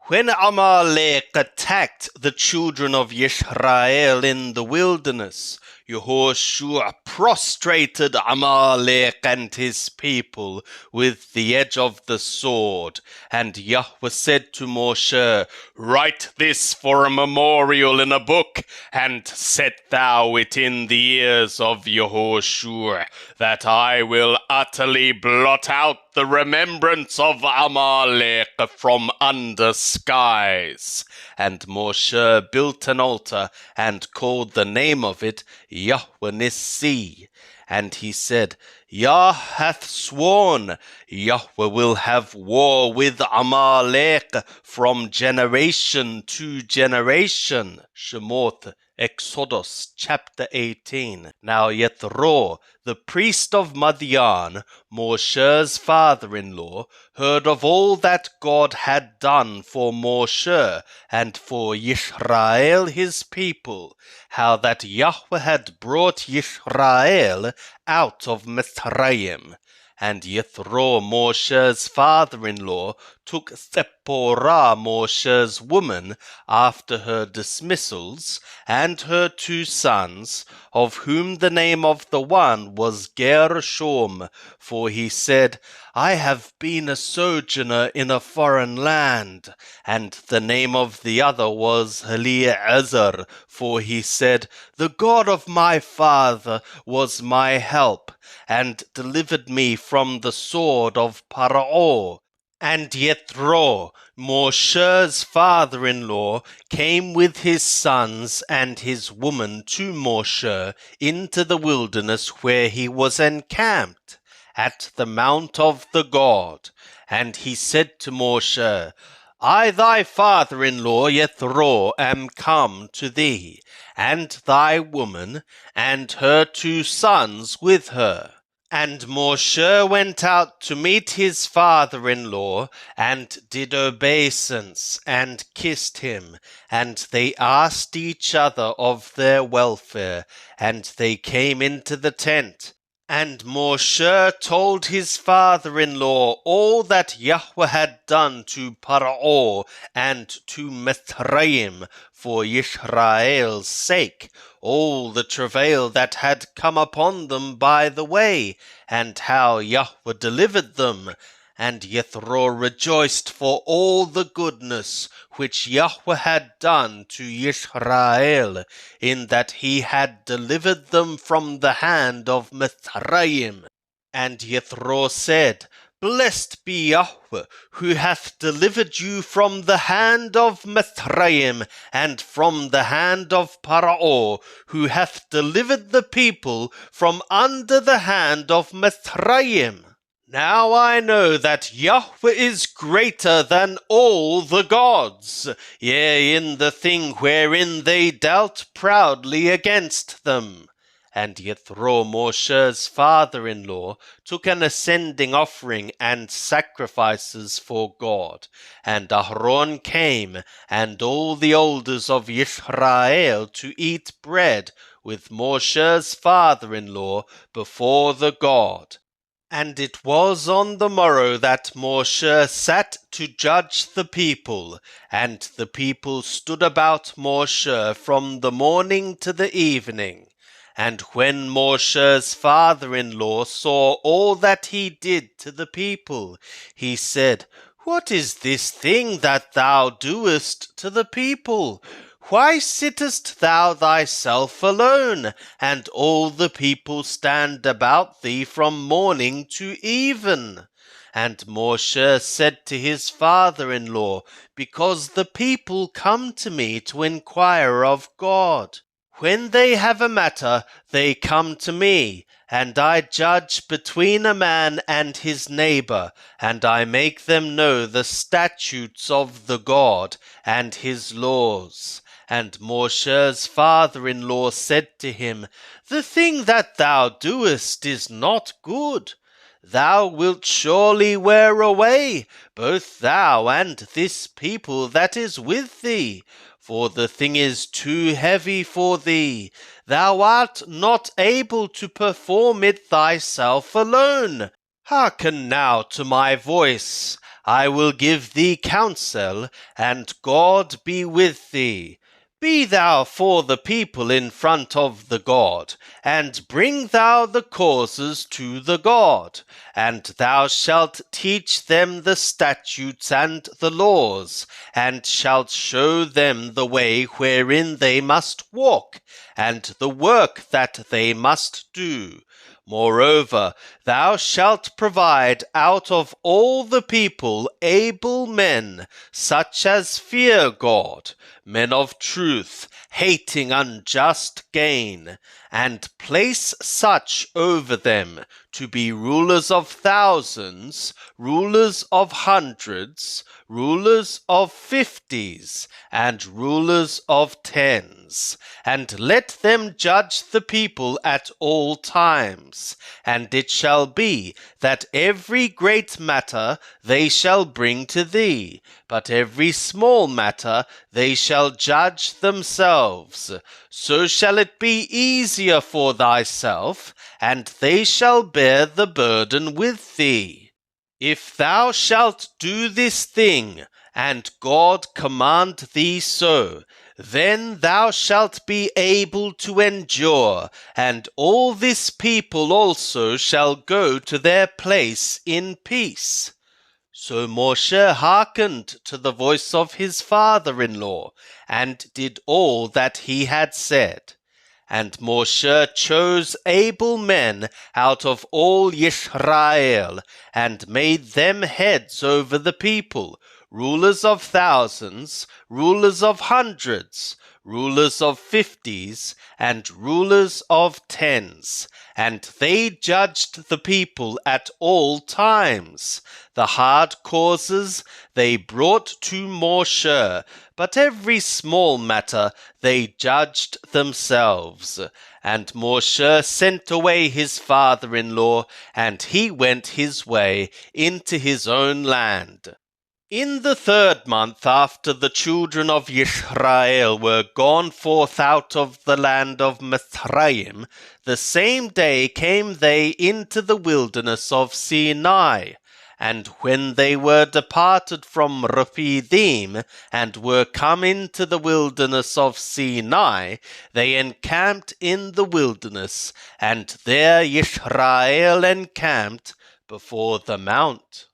When Amalek attacked the children of Israel in the wilderness, Yehoshua prostrated Amalek and his people with the edge of the sword. And Yahweh said to Moshe, "Write this for a memorial in a book, and set thou it in the ears of Yehoshua, that I will utterly blot out the remembrance of Amalek from under skies." And Moshe built an altar and called the name of it Yahweh Nissi. And he said, Yah hath sworn, Yahweh will have war with Amalek from generation to generation. Shemot, Exodus chapter 18. Now Yethro, the priest of Madian, Moshe's father-in-law, heard of all that God had done for Moshe and for Yisrael his people, how that Yahweh had brought Yisrael out of Mitzrayim. And Yethro, Moshe's father-in-law, took Zipporah, Moshe's woman, after her dismissals, and her 2 sons, of whom the name of the one was Gershom, for he said, I have been a sojourner in a foreign land. And the name of the other was Eliezer, for he said, The God of my father was my help, and delivered me from the sword of Paro. And Yethro, Moshe's father-in-law, came with his sons and his woman to Moshe into the wilderness where he was encamped, at the mount of the God. And he said to Moshe, I thy father-in-law Yethro am come to thee, and thy woman, and her 2 sons with her. And Moshe went out to meet his father-in-law, and did obeisance, and kissed him, and they asked each other of their welfare, and they came into the tent. And Moshe told his father-in-law all that Yahweh had done to Paro and to Mitzrayim for Yisrael's sake, all the travail that had come upon them by the way, and how Yahweh delivered them. And Yethro rejoiced for all the goodness which Yahweh had done to Yisrael, in that he had delivered them from the hand of Mitzrayim. And Yethro said, Blessed be Yahweh, who hath delivered you from the hand of Mitzrayim, and from the hand of Paro, who hath delivered the people from under the hand of Mitzrayim. Now I know that Yahweh is greater than all the gods, yea, in the thing wherein they dealt proudly against them. And Yethro, Moshe's father-in-law, took an ascending offering and sacrifices for God. And Aaron came, and all the elders of Israel, to eat bread with Moshe's father-in-law before the God. And it was on the morrow that Moshe sat to judge the people, and the people stood about Moshe from the morning to the evening. And when Moshe's father-in-law saw all that he did to the people, he said, What is this thing that thou doest to the people? Why sittest thou thyself alone, and all the people stand about thee from morning to even? And Moshe said to his father-in-law, Because the people come to me to inquire of God. When they have a matter, they come to me, and I judge between a man and his neighbor, and I make them know the statutes of the God and his laws. And Moshe's father-in-law said to him, The thing that thou doest is not good. Thou wilt surely wear away, both thou and this people that is with thee, for the thing is too heavy for thee. Thou art not able to perform it thyself alone. Hearken now to my voice. I will give thee counsel, and God be with thee. Be thou for the people in front of the God, and bring thou the causes to the God, and thou shalt teach them the statutes and the laws, and shalt show them the way wherein they must walk, and the work that they must do. Moreover, thou shalt provide out of all the people able men, such as fear God, men of truth, hating unjust gain, and place such over them to be rulers of thousands, rulers of hundreds, rulers of fifties, and rulers of tens, and let them judge the people at all times. And it shall be that every great matter they shall bring to thee, but every small matter they shall judge themselves. So shall it be easier for thyself, and they shall bear the burden with thee. If thou shalt do this thing, and God command thee so, then thou shalt be able to endure, and all this people also shall go to their place in peace. So Moshe hearkened to the voice of his father-in-law, and did all that he had said. And Moshe chose able men out of all Yisrael, and made them heads over the people, rulers of thousands, rulers of hundreds, rulers of fifties, and rulers of tens. And they judged the people at all times. The hard causes they brought to Moshe, but every small matter they judged themselves. And Moshe sent away his father-in-law, and he went his way into his own land. In the 3rd month after the children of Yisrael were gone forth out of the land of Mithraim, the same day came they into the wilderness of Sinai. And when they were departed from Rephidim, and were come into the wilderness of Sinai, they encamped in the wilderness, and there Yisrael encamped before the mount.